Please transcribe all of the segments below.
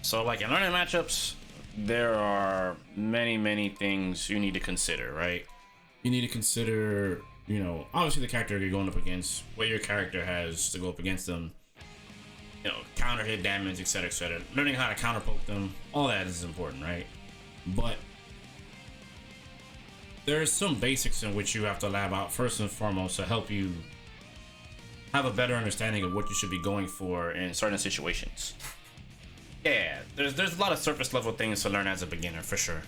So like in learning matchups, there are many things you need to consider, right? You need to consider, you know, obviously the character you're going up against, what your character has to go up against them, you know, counter hit damage, etc, etc. Learning how to counter poke them, all that is important, right? But there's some basics in which you have to lab out first and foremost to help you have a better understanding of what you should be going for in certain situations. Yeah, there's a lot of surface level things to learn as a beginner for sure,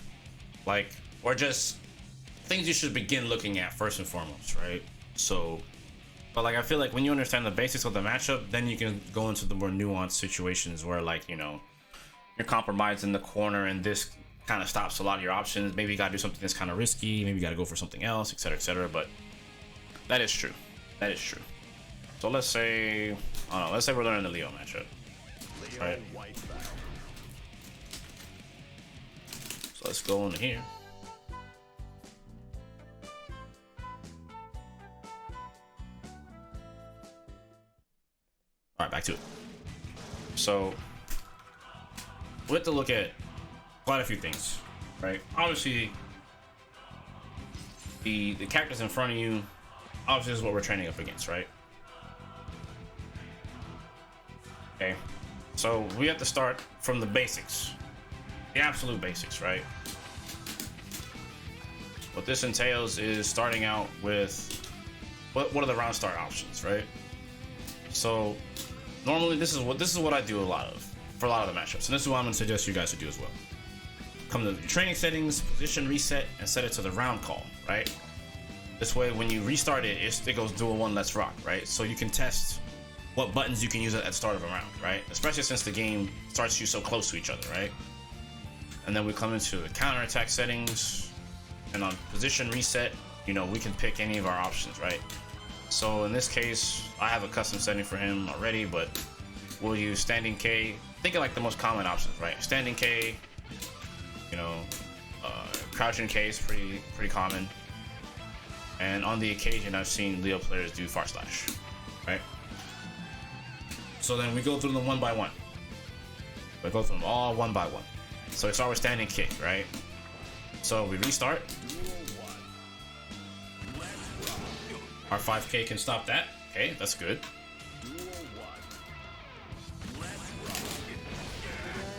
like, or just things you should begin looking at first and foremost, right? So, but like I feel like when you understand the basics of the matchup, then you can go into the more nuanced situations where, like, you know, you're compromised in the corner and this kind of stops a lot of your options. Maybe you gotta do something that's kind of risky, maybe you gotta go for something else, etc, etc. But that is true, that is true. So let's say, I don't know, let's say we're learning the Leo matchup, right? So let's go into here. All right, back to it. So we have to look at quite a few things, right? Obviously, the characters in front of you, obviously is what we're training up against, right? Okay, so we have to start from the basics, the absolute basics, right? What this entails is starting out with what are the round start options, right? So normally this is what I do for a lot of the matchups, and this is what I'm going to suggest you guys to do as well. Come to your training settings, position reset, and set it to the round call, right? This way, when you restart it, it goes dual one, let's rock, right? So you can test what buttons you can use at the start of a round, right? Especially since the game starts you so close to each other, right? And then we come into the counter attack settings, and on position reset, you know, we can pick any of our options, right? So in this case, I have a custom setting for him already, but we'll use standing K. Think of like the most common options, right? Standing K, you know, crouching K is pretty common. And on the occasion, I've seen Leo players do far slash, right? So then we go through them one by one. We go through them all one by one. So we start with standing kick, right? So we restart. Our 5K can stop that. Okay, that's good.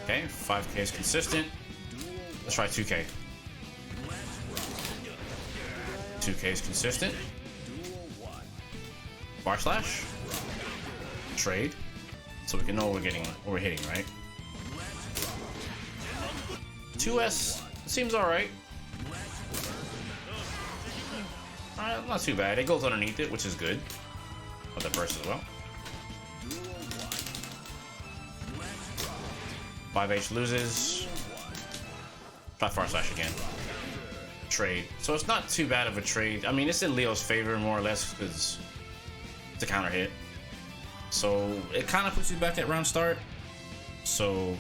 Okay, 5K is consistent. Let's try 2K. 2K is consistent. Bar slash. Trade. So we can know what we're hitting, right? 2S seems alright. Not too bad. It goes underneath it, which is good. With the burst as well. 5H loses. Try far slash again. Trade. So it's not too bad of a trade. I mean, it's in Leo's favor more or less because it's a counter hit. So it kind of puts you back at round start. So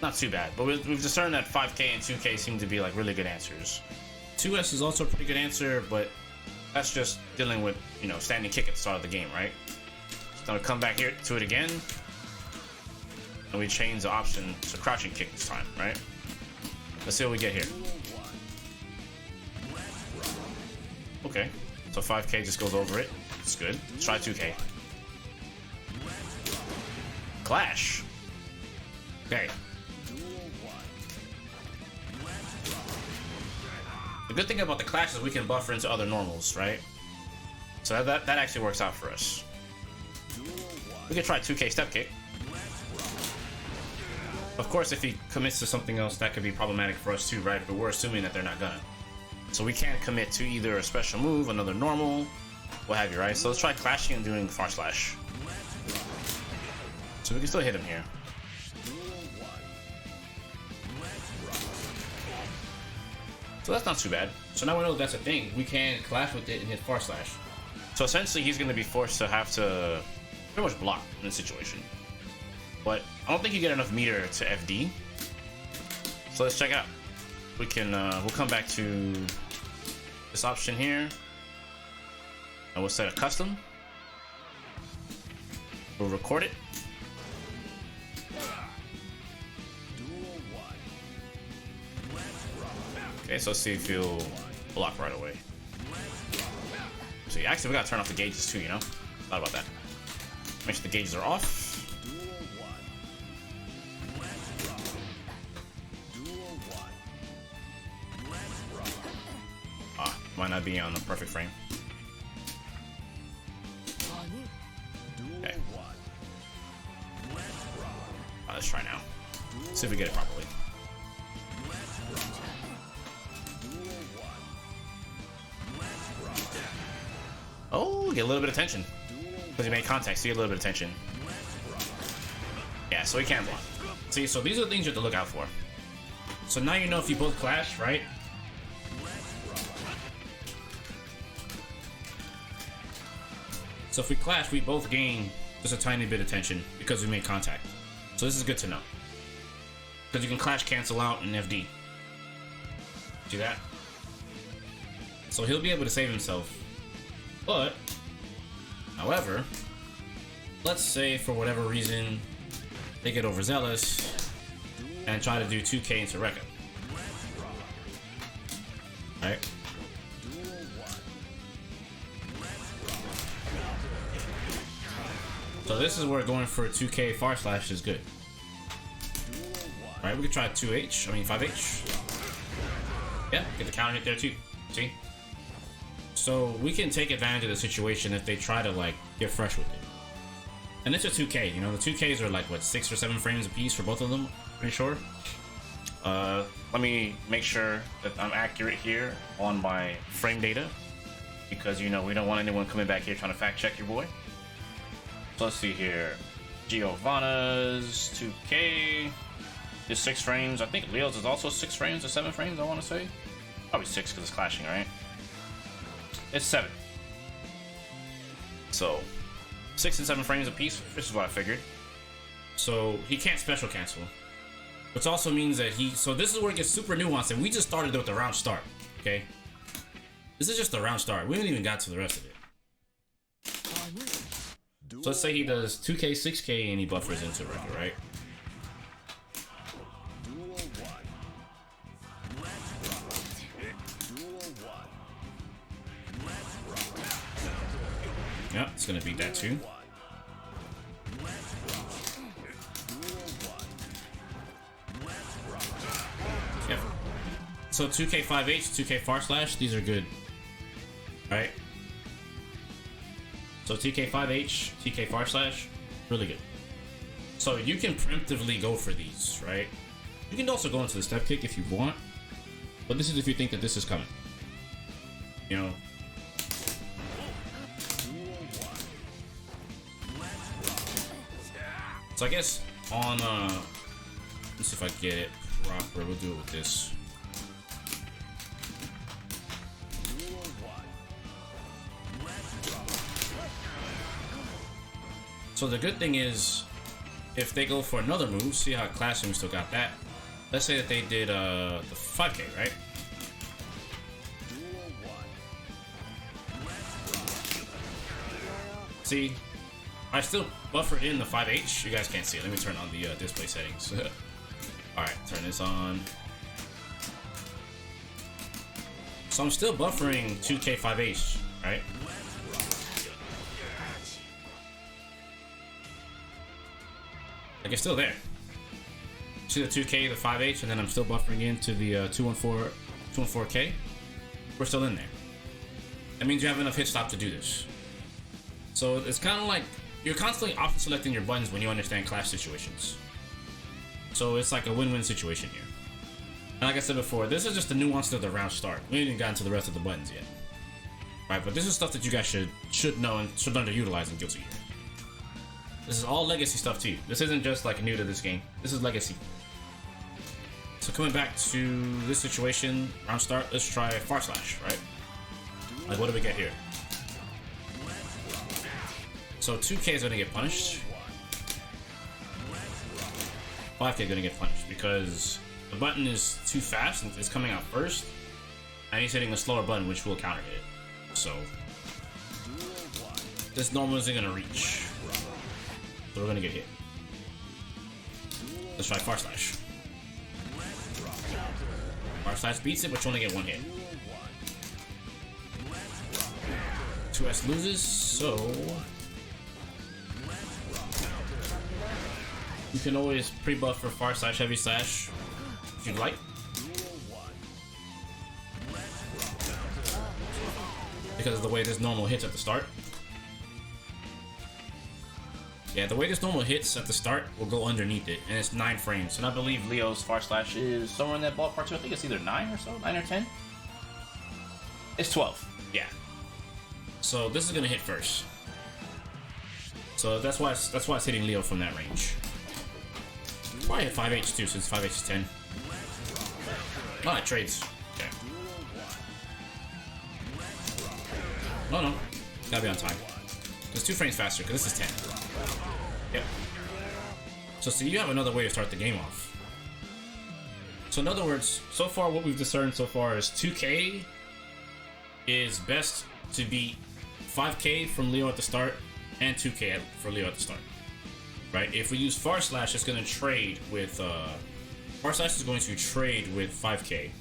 not too bad. But we've discerned that 5K and 2K seem to be like really good answers. 2S is also a pretty good answer, but that's just dealing with, you know, standing kick at the start of the game, right? So we come back here to it again, and we change the option to crouching kick this time, right? Let's see what we get here. Okay, so 5K just goes over it. It's good. Let's try 2K. Clash. Okay. The good thing about the clash is we can buffer into other normals, right? So that actually works out for us. We can try 2K step kick. Of course, if he commits to something else, that could be problematic for us too, right? But we're assuming that they're not gonna. So we can't commit to either a special move, another normal, what have you, right? So let's try clashing and doing far slash. So we can still hit him here. So that's not too bad. So now we know that's a thing. We can clash with it and hit far slash. So essentially he's going to be forced to have to pretty much block in this situation. But I don't think you get enough meter to FD. So let's check it out. We can, we'll come back to this option here. And we'll set a custom. We'll record it. Okay, so let's see if he'll block right away. See, actually, we gotta turn off the gauges too, you know? Thought about that. Make sure the gauges are off. Might not be on the perfect frame. Okay. Let's try now. See if we get it properly. Oh, get a little bit of tension. Because he made contact, so you get a little bit of tension. Yeah, so he can block. See, so these are the things you have to look out for. So now you know if you both clash, right? So if we clash, we both gain just a tiny bit of tension because we made contact. So this is good to know. Because you can clash cancel out in FD. See that? So he'll be able to save himself. But, however, let's say for whatever reason they get overzealous and try to do 2k into Rekka. Right? So this is where going for a 2k far slash is good. Alright, we could try 5H. Yeah, get the counter hit there too. See? So we can take advantage of the situation if they try to like get fresh with it. And it's a 2k, you know, the 2ks are like what, 6 or 7 frames a piece for both of them, pretty sure. Let me make sure that I'm accurate here on my frame data, because you know we don't want anyone coming back here trying to fact check your boy. So let's see here. Giovanna's 2K is 6 frames. I think Leo's is also 6 frames or 7 frames, I want to say. Probably 6 because it's clashing, right? It's 7. So 6 and 7 frames a piece, which is what I figured. So he can't special cancel. Which also means that so this is where it gets super nuanced, and we just started with the round start, okay? This is just the round start. We haven't even got to the rest of it. So let's say he does 2k, 6k, and he buffers into Rekka, right? Yeah, it's gonna beat that too. Yep. So 2k 5H, 2k far slash, these are good. Right? So TK 5H, TK far slash, really good. So you can preemptively go for these, right? You can also go into the step kick if you want, but this is if you think that this is coming. You know? So I guess on, let's see if I get it proper. We'll do it with this. So the good thing is, if they go for another move, see how clashing we still got that. Let's say that they did the 5k, right? See, I still buffered in the 5H. You guys can't see it. Let me turn on the display settings. Alright, turn this on. So I'm still buffering 2k 5H, right? Like it's still there. See the 2k, the 5H, and then I'm still buffering into the 214k. We're still in there. That means you have enough hit stop to do this. So it's kind of like you're constantly option selecting your buttons when you understand clash situations. So it's like a win-win situation here. And like I said before, this is just the nuance of the round start. We haven't even gotten to the rest of the buttons yet. Right, but this is stuff that you guys should know and should underutilize in Guilty Gear. This is all legacy stuff too. This isn't just like new to this game. This is legacy. So coming back to this situation, round start, let's try far slash, right? Like what do we get here? So 2k is gonna get punished. 5k is gonna get punished because the button is too fast and it's coming out first, and he's hitting a slower button which will counter hit. So this normal isn't gonna reach. So we're gonna get hit. Let's try far slash. Fire Slash beats it, but you only get one hit. 2S loses, so you can always pre-buff for Fire Slash, Heavy Slash if you'd like. Because of the way this normal hits at the start. Yeah, the way this normal hits at the start will go underneath it, and it's 9 frames. And I believe Leo's Fire Slash is somewhere in that ballpark too. I think it's either 9 or so, 9 or 10. It's 12. Yeah. So this is gonna hit first. So that's why it's hitting Leo from that range. Probably hit 5H too, since 5H is 10. Oh, it trades. Okay. Oh no, gotta be on time. It's 2 frames faster because this is 10. Yep. So see, you have another way to start the game off. So in other words, so far what we've discerned so far is 2K is best to beat 5K from Leo at the start and 2K for Leo at the start. Right? If we use Far Slash, it's going to trade with Far Slash is going to trade with 5K.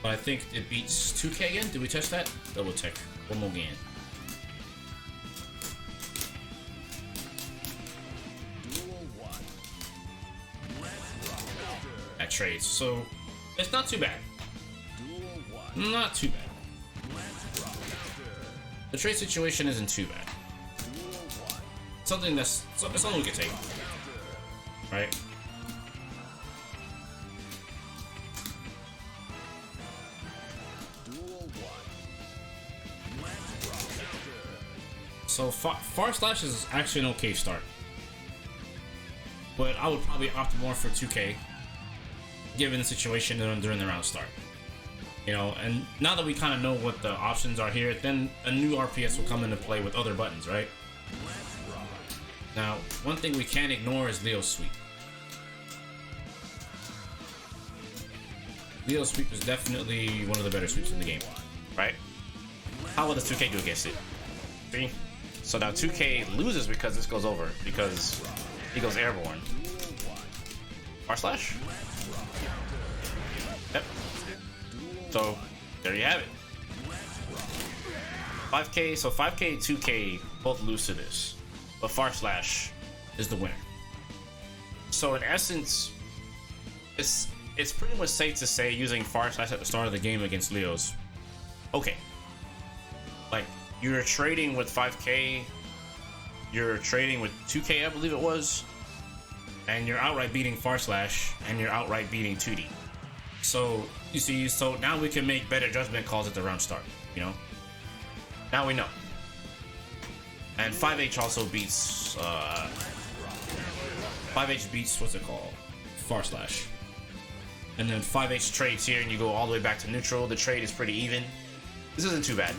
But I think it beats 2K again. Did we test that? Double check. One more again. That trades, so it's not too bad. Not too bad. The trade situation isn't too bad. Something we can take, right? So Far Slash is actually an okay start, but I would probably opt more for 2K. Given the situation during the round start, you know, and now that we kind of know what the options are here, then a new RPS will come into play with other buttons, right? Now, one thing we can't ignore is Leo's sweep. Leo's sweep is definitely one of the better sweeps in the game, right? How will the 2K do against it? See? So now 2K loses because this goes over, because he goes airborne. Far Slash? Yep. So there you have it. 5K, so 5K, 2K both lose to this, but Far Slash is the winner. So in essence, it's pretty much safe to say using Far Slash at the start of the game against Leo's okay. Like, you're trading with 5K, you're trading with 2K, I believe it was, and you're outright beating Far Slash, and you're outright beating 2D. So, you see, so now we can make better judgment calls at the round start, you know? Now we know. And 5H also beats, 5H beats, what's it called? Far Slash. And then 5H trades here, and you go all the way back to neutral. The trade is pretty even. This isn't too bad.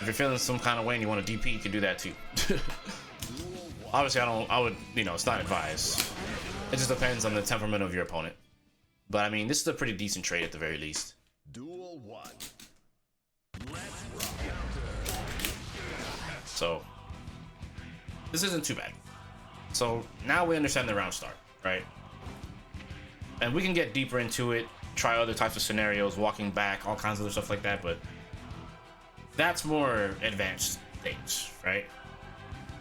If you're feeling some kind of way and you want to DP, you can do that too. Obviously, I would, you know, it's not advised. It just depends on the temperament of your opponent. But I mean, this is a pretty decent trade at the very least. Duel 1. So, this isn't too bad. So, now we understand the round start, right? And we can get deeper into it, try other types of scenarios, walking back, all kinds of other stuff like that, but that's more advanced things, right?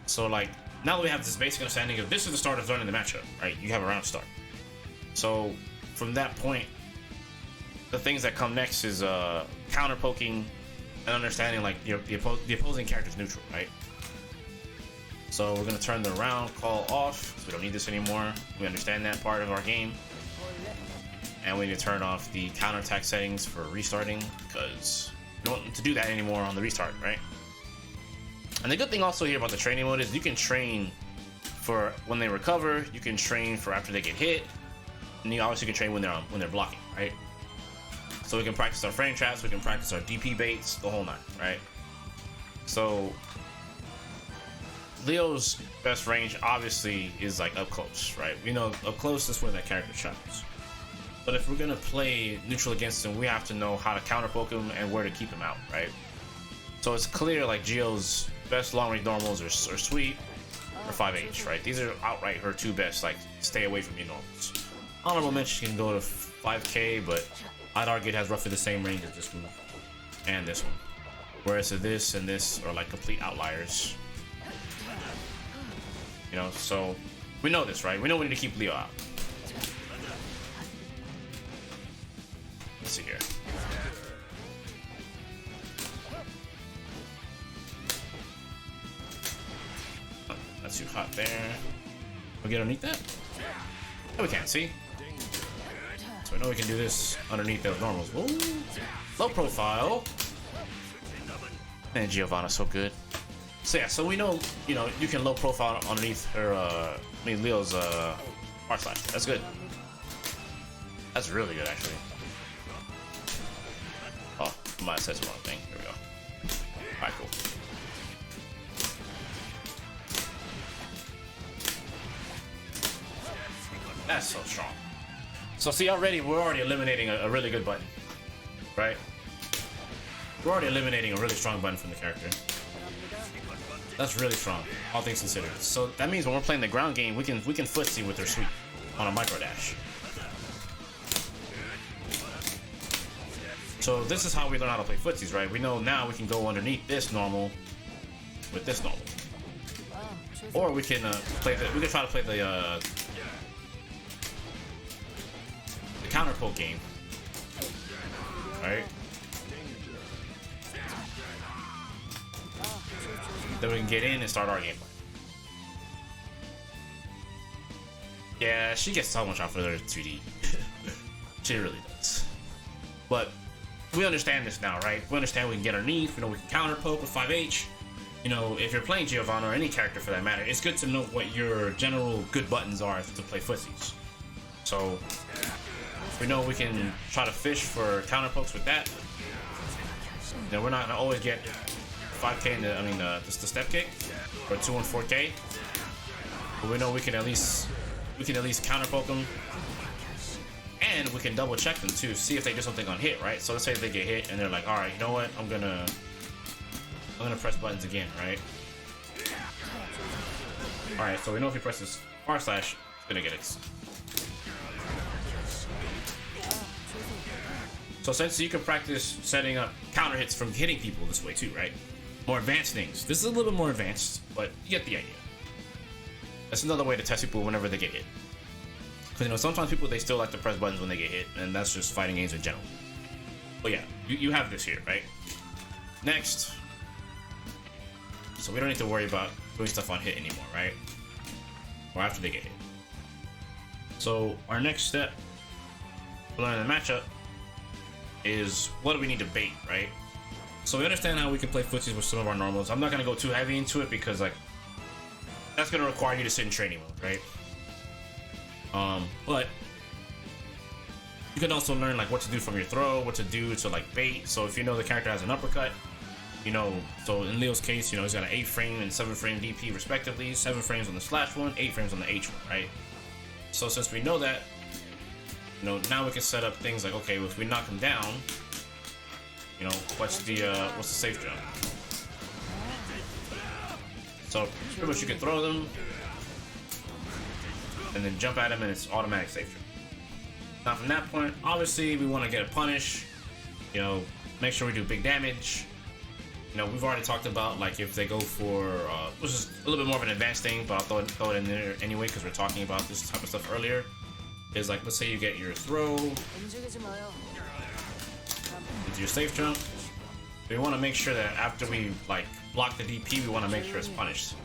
So, like, now that we have this basic understanding of this is the start of learning the matchup, right? You have a round start. So, from that point, the things that come next is counter poking and understanding, like, the opposing character's neutral, right? So we're gonna turn the round call off, so we don't need this anymore. We understand that part of our game. And we need to turn off the counterattack settings for restarting, because we don't want to do that anymore on the restart, right? And the good thing also here about the training mode is you can train for when they recover, you can train for after they get hit, and you obviously can train when they're blocking, right? So we can practice our frame traps, we can practice our DP baits, the whole nine, right? So Leo's best range obviously is like up close, right? We know up close is where that character shines. But if we're gonna play neutral against him, we have to know how to counter poke him and where to keep him out, right? So it's clear like Gio's best long range normals are sweep or 5H, right? These are outright her two best, like stay away from your normals. Honorable mention can go to 5k, but I'd argue it has roughly the same range as this move and this one. Whereas this and this are like complete outliers. You know, so we know this, right? We know we need to keep Leo out. Let's see here. Oh, that's too hot there. We get underneath that? Oh, we can't see. So I know we can do this underneath those normals. Whoa. Low profile. Man, Giovanna's so good. So yeah, so we know, you know, you can low profile underneath her, Leo's, R slash. That's good. That's really good, actually. Oh, I might have said the wrong thing. Here we go. Alright, cool. That's so strong. So see, we're already eliminating a really good button, right? We're already eliminating a really strong button from the character. That's really strong, all things considered. So that means when we're playing the ground game, we can footsie with her sweep on a micro dash. So this is how we learn how to play footsies, right? We know now we can go underneath this normal with this normal, or we can try to play the counter poke game, right? Then we can get in and start our gameplay. Yeah, she gets so much off of her 2D. She really does. But we understand this now, right? We understand we can get underneath. We know we can counter poke with 5H. You know, if you're playing Giovanna or any character for that matter, it's good to know what your general good buttons are to play footsies. So we know we can try to fish for counter pokes with that. Then we're not gonna always get 5k in the step kick or 2 and 4k, but we know we can at least counter poke them, and we can double check them too, see if they do something on hit, right? So let's say they get hit and they're like, all right, you know what, I'm gonna press buttons again, right? All right, so we know if he presses R slash, it's gonna get it. So essentially, you can practice setting up counter hits from hitting people this way too, right? More advanced things. This is a little bit more advanced, but you get the idea. That's another way to test people whenever they get hit. Because, you know, sometimes people, they still like to press buttons when they get hit, and that's just fighting games in general. But yeah, you have this here, right? Next. So we don't need to worry about doing stuff on hit anymore, right? Or after they get hit. So our next step to learning the matchup is what do we need to bait, right? So we understand how we can play footsies with some of our normals. I'm not gonna go too heavy into it because like that's gonna require you to sit in training mode, right? But you can also learn like what to do from your throw, what to do to like bait. So if you know the character has an uppercut, you know, so in Leo's case, you know, he's got an 8 frame and 7 frame DP respectively, 7 frames on the slash one, 8 frames on the H one, right? So since we know that, you know, now we can set up things like, okay, well, if we knock him down, you know, what's the safe jump? So pretty much you can throw them and then jump at him and it's automatic safe jump. Now from that point, obviously we want to get a punish, you know, make sure we do big damage. You know, we've already talked about like if they go for, which is a little bit more of an advanced thing, but I'll throw it in there anyway because we're talking about this type of stuff earlier. Is like, let's say you get your throw into your safe jump. We want to make sure that after we like block the DP, we want to make sure it's punished.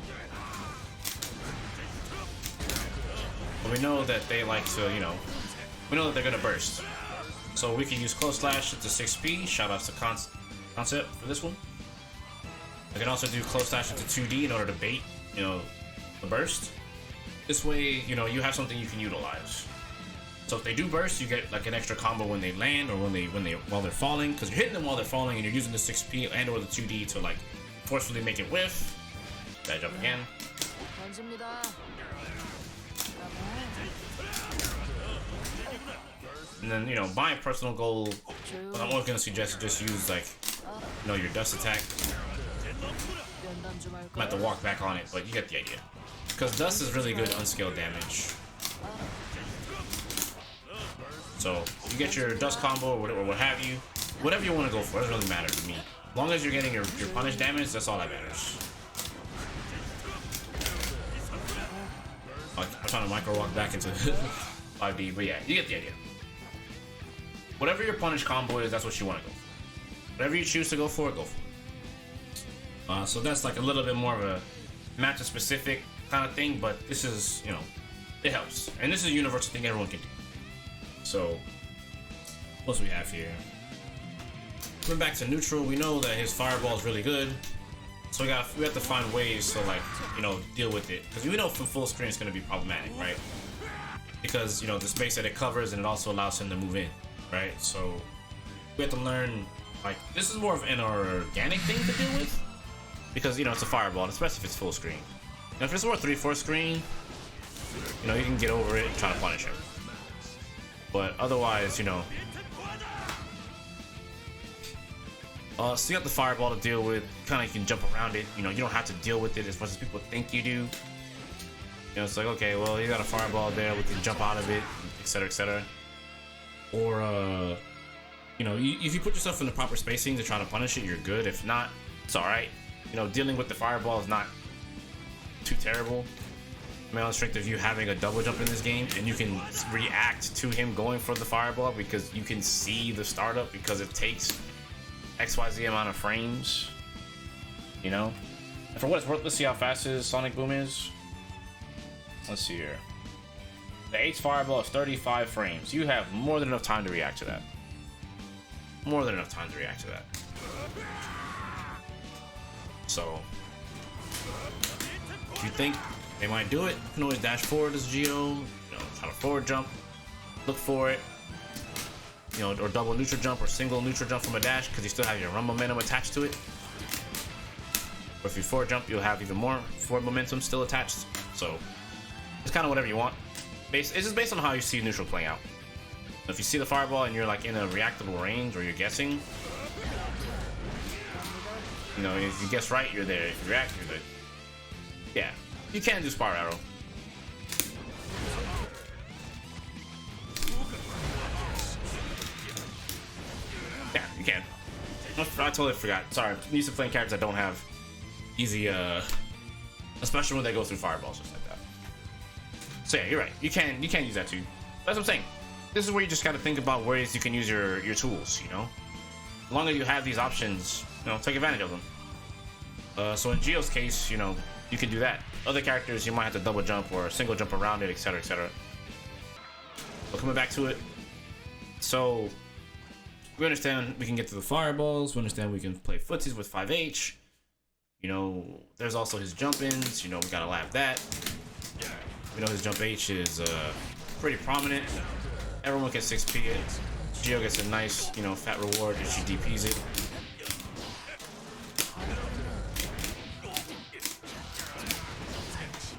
But we know that they like to, you know, we know that they're gonna burst. So we can use close slash to 6p. Shout out to Concept for this one. I can also do close slash into 2D in order to bait, you know, the burst. This way, you know, you have something you can utilize. So if they do burst, you get like an extra combo when they land or while they're falling, because you're hitting them while they're falling and you're using the 6p and or the 2D to like forcefully make it whiff. That jump again. And then, you know, my personal goal, what I'm always gonna suggest is just use like, you know, your dust attack. I'm gonna have to walk back on it, but you get the idea. Because dust is really good unscaled damage. So you get your dust combo or whatever, what have you, whatever you want to go for. It doesn't really matter to me. As long as you're getting your punish damage, that's all that matters. I'm trying to micro walk back into 5D, but yeah, you get the idea. Whatever your punish combo is, that's what you want to go for. Whatever you choose to go for, go for it. So that's like a little bit more of a matchup specific kind of thing, but this is, you know, it helps. And this is a universal thing everyone can do. So, what else we have here? Coming back to neutral, we know that his fireball is really good. So we have to find ways to, like, you know, deal with it. Because we know from full screen it's going to be problematic, right? Because, you know, the space that it covers, and it also allows him to move in, right? So we have to learn, like, this is more of an organic thing to deal with. Because, you know, it's a fireball, especially if it's full screen. Now, if it's more 3/4 screen, you know, you can get over it and try to punish him. But otherwise, you know, so you got the fireball to deal with. Kind of, you can jump around it. You know, you don't have to deal with it as much as people think you do. You know, it's like, okay, well, you got a fireball there, we can jump out of it, etc., etc. Or, you know, if you put yourself in the proper spacing to try to punish it, you're good. If not, it's all right. You know, dealing with the fireball is not too terrible. I mean, on the strength of you having a double jump in this game, and you can react to him going for the fireball because you can see the startup because it takes XYZ amount of frames. You know? And for what it's worth, let's see how fast his Sonic Boom is. Let's see here. The H fireball is 35 frames. You have more than enough time to react to that. More than enough time to react to that. So, if you think they might do it, you can always dash forward as Geo, you know, try to forward jump, look for it, you know, or double neutral jump or single neutral jump from a dash because you still have your run momentum attached to it. Or if you forward jump, you'll have even more forward momentum still attached. So, it's kind of whatever you want. It's just based on how you see neutral playing out. If you see the fireball and you're like in a reactable range or you're guessing, you know, if you guess right, you're there. If you react, you're there. Yeah, you can do Spiral Arrow. Yeah, you can. I totally forgot. Sorry, I'm used to playing characters that don't have easy, especially when they go through fireballs just like that. So yeah, you're right. You can use that too. That's what I'm saying. This is where you just gotta think about ways you can use your tools. You know, as long as you have these options, you know, take advantage of them. So in Geo's case, you know, you can do that. Other characters, you might have to double jump or single jump around it, etc., etc. But coming back to it, so we understand we can get to the fireballs. We understand we can play footsies with 5H. You know, there's also his jump-ins. You know, we gotta laugh that. We know his jump H is pretty prominent. Everyone gets 6p it. Geo gets a nice, you know, fat reward if she DPs it.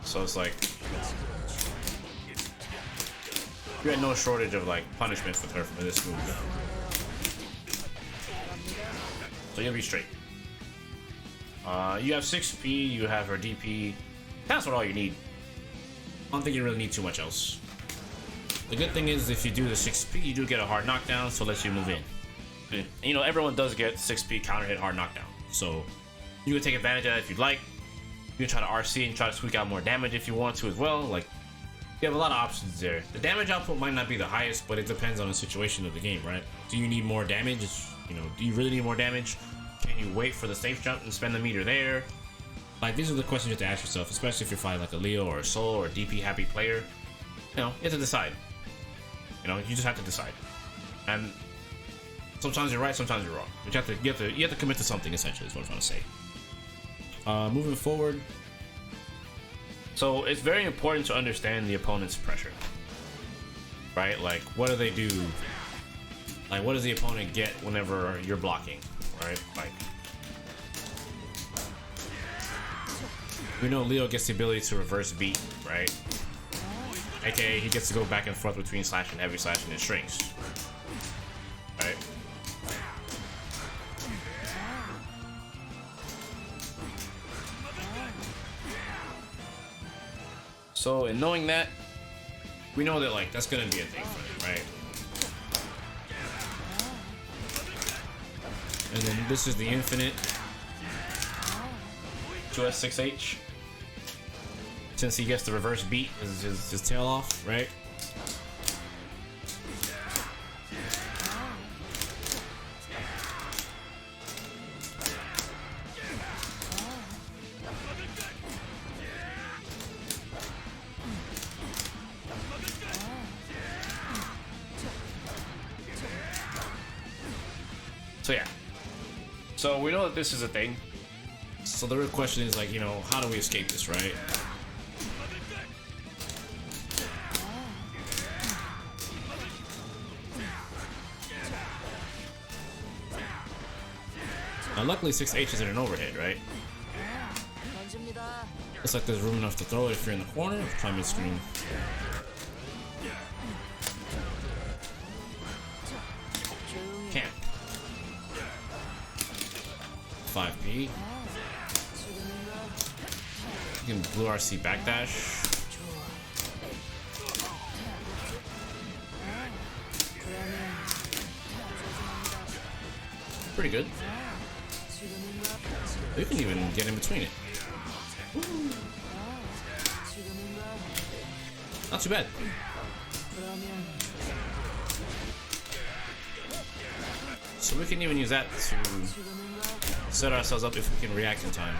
So it's like you had no shortage of like punishments with her for this move. So you'll be straight. You have 6p, you have her DP. That's what all you need. I don't think you really need too much else. The good thing is if you do the 6p, you do get a hard knockdown, so it lets you move in. And, you know, everyone does get 6p counter hit hard knockdown. So you can take advantage of that if you'd like. You can try to RC and try to squeak out more damage if you want to as well. Like, you have a lot of options there. The damage output might not be the highest, but it depends on the situation of the game, right? Do you need more damage? You know, do you really need more damage? Can you wait for the safe jump and spend the meter there? Like, these are the questions you have to ask yourself, especially if you're fighting like a Leo or a Soul or a DP happy player. You know, you have to decide. You know, you just have to decide. And sometimes you're right, sometimes you're wrong. But you have to commit to something, essentially, is what I'm trying to say. Moving forward. So it's very important to understand the opponent's pressure. Right? Like, what do they do? Like, what does the opponent get whenever you're blocking? Right? Like, we know Leo gets the ability to reverse beat, right? AKA he gets to go back and forth between slash and heavy slash and strings. Right? So in knowing that, we know that like that's gonna be a thing for him, right? and then this is the infinite 2S6H. Since he gets the reverse beat his tail off, right? So yeah. So we know that this is a thing. So the real question is, like, you know, how do we escape this, right? Now, luckily 6H isn't an overhead, right? Looks like there's room enough to throw it if you're in the corner. Try mid-screen. Can't. 5P. You can blue RC backdash. Pretty good. You can even get in between it. Not too bad. So we can even use that to set ourselves up if we can react in time.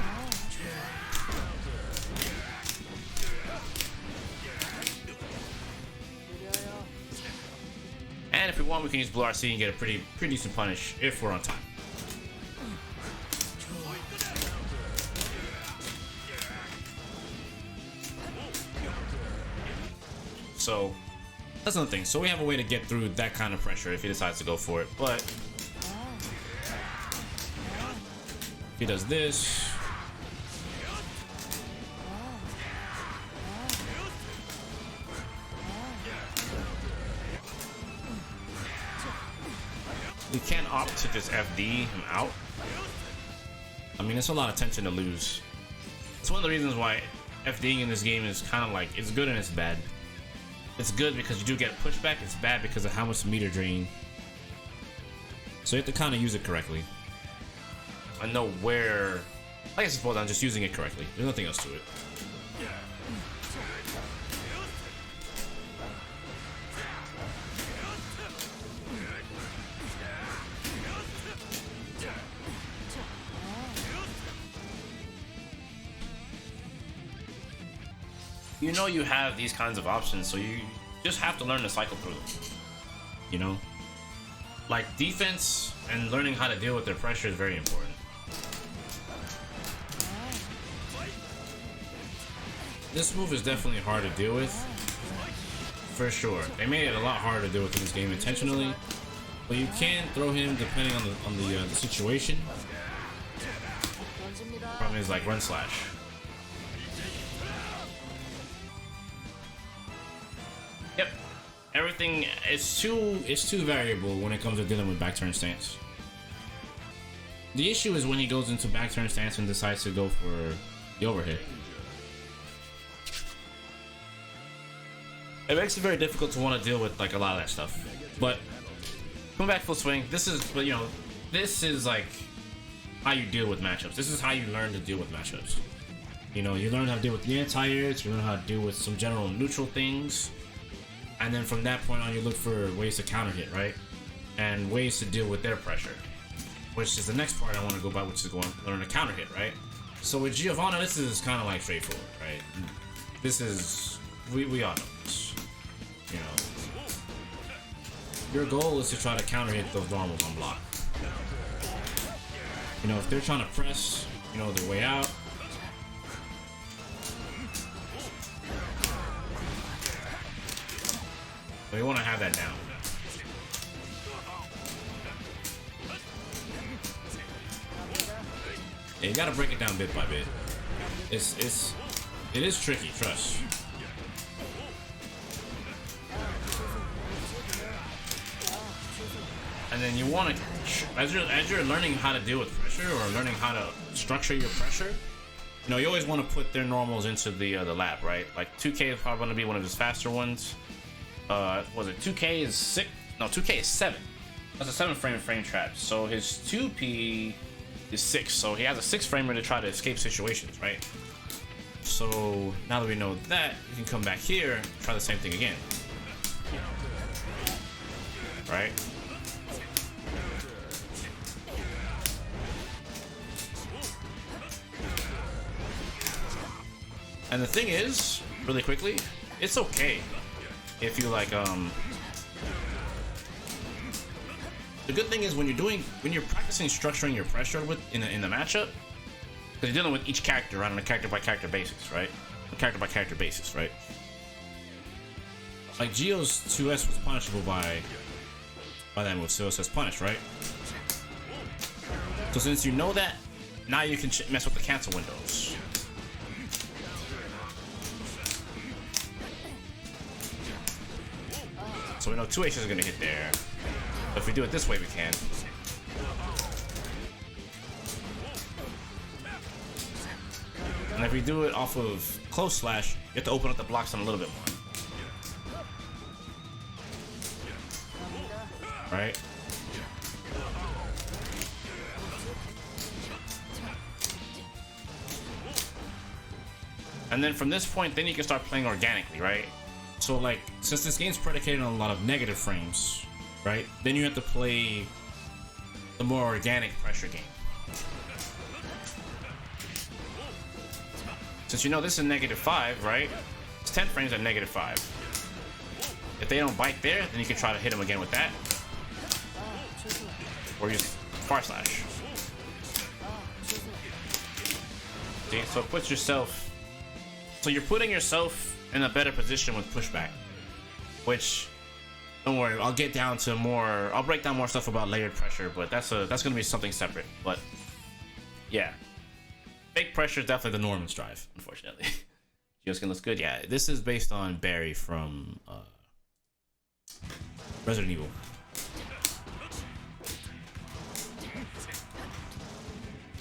And if we want, we can use blue RC and get a pretty decent punish if we're on time. So that's another thing. So we have a way to get through that kind of pressure if he decides to go for it. But if he does this, we can opt to just FD him out. I mean, it's a lot of tension to lose. It's one of the reasons why FDing in this game is kind of like, it's good and it's bad. It's good because you do get pushback. It's bad because of how much meter drain. So you have to kind of use it correctly. I know where. I suppose I'm just using it correctly. There's nothing else to it. You know you have these kinds of options, so you just have to learn to cycle through them. You know? Like, defense and learning how to deal with their pressure is very important. This move is definitely hard to deal with. For sure. They made it a lot harder to deal with in this game intentionally. But you can throw him depending on the situation. Problem is, like, run slash. Yep, everything is too variable when it comes to dealing with back turn stance. The issue is when he goes into back turn stance and decides to go for the overhead. It makes it very difficult to want to deal with, like, a lot of that stuff. But coming back full swing, this is like how you deal with matchups. This is how you learn to deal with matchups. You know, you learn how to deal with the anti-airs, you learn how to deal with some general neutral things. And then from that point on, you look for ways to counter hit, right? And ways to deal with their pressure. Which is the next part I want to go by, which is going to learn to counter hit, right? So with Giovanna, this is kind of like straightforward, right? This is, we all know this. You know, your goal is to try to counter hit those normals on block. You know, if they're trying to press, you know, their way out, we want to have that down. Yeah, you gotta break it down bit by bit. It is tricky, trust. And then you want to, as you're learning how to deal with pressure or learning how to structure your pressure, you know, you always want to put their normals into the lab, right? Like 2K is probably going to be one of his faster ones. Was it 2K is 6? No, 2K is 7. That's a 7 frame trap. So his 2P is 6. So he has a 6 framer to try to escape situations, right? So now that we know that, you can come back here and try the same thing again. Right? And the thing is, really quickly, it's okay if you like the good thing is when you're practicing structuring your pressure in the matchup, because you're dealing with each character right on a character by character basis, right? A character by character basis, right? Like Geo's 2S was punishable by that move, so it says punish, right? So since you know that, now you can mess with the cancel windows. So we know 2H is gonna hit there. But if we do it this way, we can. And if we do it off of close slash, you have to open up the blocks on a little bit more. Right? And then from this point, then you can start playing organically, right? So like, since this game's predicated on a lot of negative frames, right? Then you have to play the more organic pressure game. Since you know this is -5, right? It's 10 frames at -5. If they don't bite there, then you can try to hit them again with that. Or use far slash. See, so it puts yourself... So you're putting yourself in a better position with pushback. Which, don't worry, I'll get down to more... I'll break down more stuff about layered pressure, but that's gonna be something separate. But, yeah. Fake pressure is definitely the norm in Strive, unfortunately. Geoskin looks good. Yeah, this is based on Barry from Resident Evil.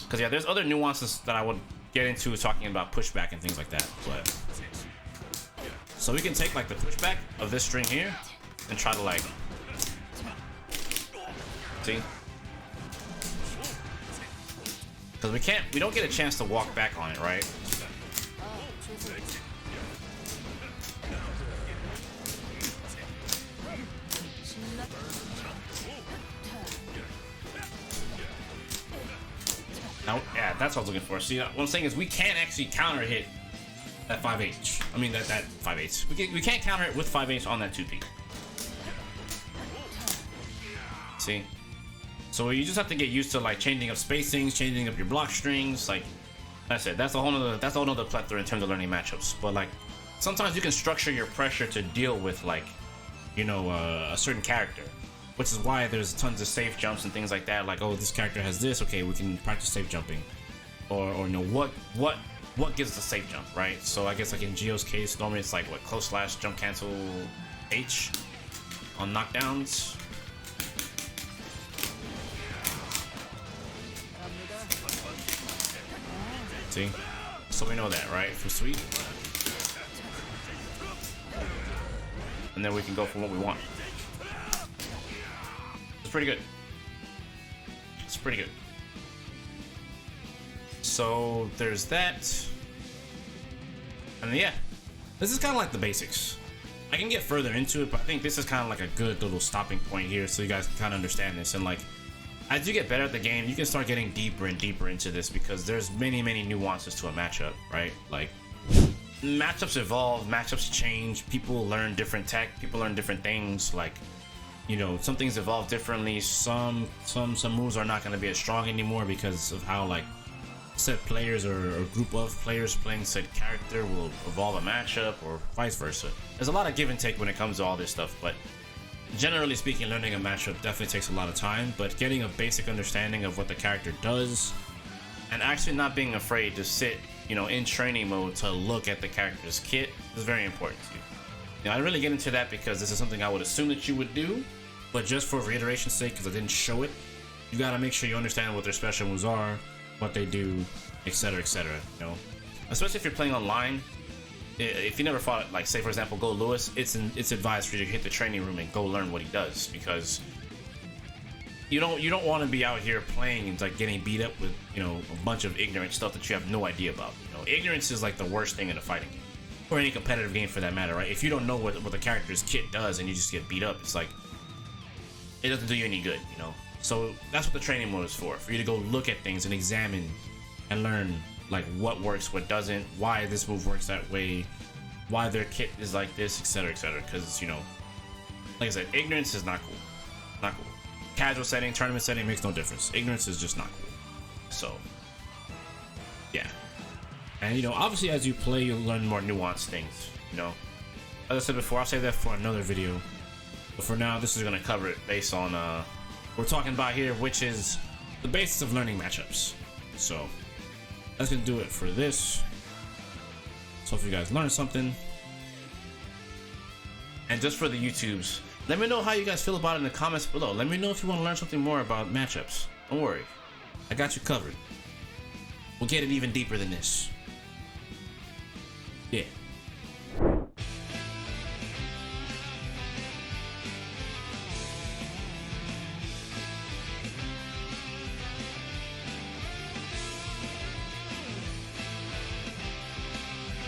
Because, yeah, there's other nuances that I would get into talking about pushback and things like that. But so we can take, like, the pushback of this string here and try to, like... See? Because we don't get a chance to walk back on it, right? Now, yeah, that's what I was looking for. See, what I'm saying is we can't actually counter hit that 5H. I mean, that 5H. We can't counter it with 5H on that 2P. See? So you just have to get used to, like, changing up spacings, changing up your block strings. Like I said, that's a whole nother plethora in terms of learning matchups. But, like, sometimes you can structure your pressure to deal with, like, you know, a certain character, which is why there's tons of safe jumps and things like that. Like, oh, this character has this, okay, we can practice safe jumping, or you know, what gives the safe jump, right? So I guess, like, in Geo's case, normally it's like what, close slash jump cancel H on knockdowns. See? So we know that, right? For sweep. And then we can go for what we want. It's pretty good. It's pretty good. So there's that. And yeah, this is kind of like the basics. I can get further into it, but I think this is kind of like a good little stopping point here so you guys can kind of understand this. And, like, as you get better at the game, you can start getting deeper and deeper into this because there's many nuances to a matchup, right? Like, matchups evolve, matchups change, people learn different tech, people learn different things. Like, you know, some things evolve differently. Some moves are not going to be as strong anymore because of how, like, said players or a group of players playing said character will evolve a matchup, or vice versa. There's a lot of give and take when it comes to all this stuff, but generally speaking, learning a matchup definitely takes a lot of time. But getting a basic understanding of what the character does and actually not being afraid to sit, you know, in training mode to look at the character's kit is very important to you. Now, I didn't really get into that because this is something I would assume that you would do, but just for reiteration's sake, because I didn't show it, you gotta make sure you understand what their special moves are, what they do, etc., etc. You know, especially if you're playing online. If you never fought, like, say for example, Go Lewis, it's advised for you to hit the training room and go learn what he does, because you don't want to be out here playing and like getting beat up with, you know, a bunch of ignorant stuff that you have no idea about. You know, ignorance is like the worst thing in a fighting game, or any competitive game for that matter, right? If you don't know what the character's kit does and you just get beat up, it's like, it doesn't do you any good, you know. So that's what the training mode is for you to go look at things and examine and learn like what works, what doesn't, why this move works that way, why their kit is like this, etc., etc. Because, you know, like I said, ignorance is not cool. Not cool. Casual setting, tournament setting makes no difference. Ignorance is just not cool. So, yeah. And, you know, obviously as you play, you'll learn more nuanced things, you know. As I said before, I'll save that for another video. But for now, this is going to cover it based on, we're talking about here, which is the basis of learning matchups. So, that's going to do it for this. So if you guys learned something. And just for the YouTubes, let me know how you guys feel about it in the comments below. Let me know if you want to learn something more about matchups. Don't worry, I got you covered. We'll get it even deeper than this. Yeah.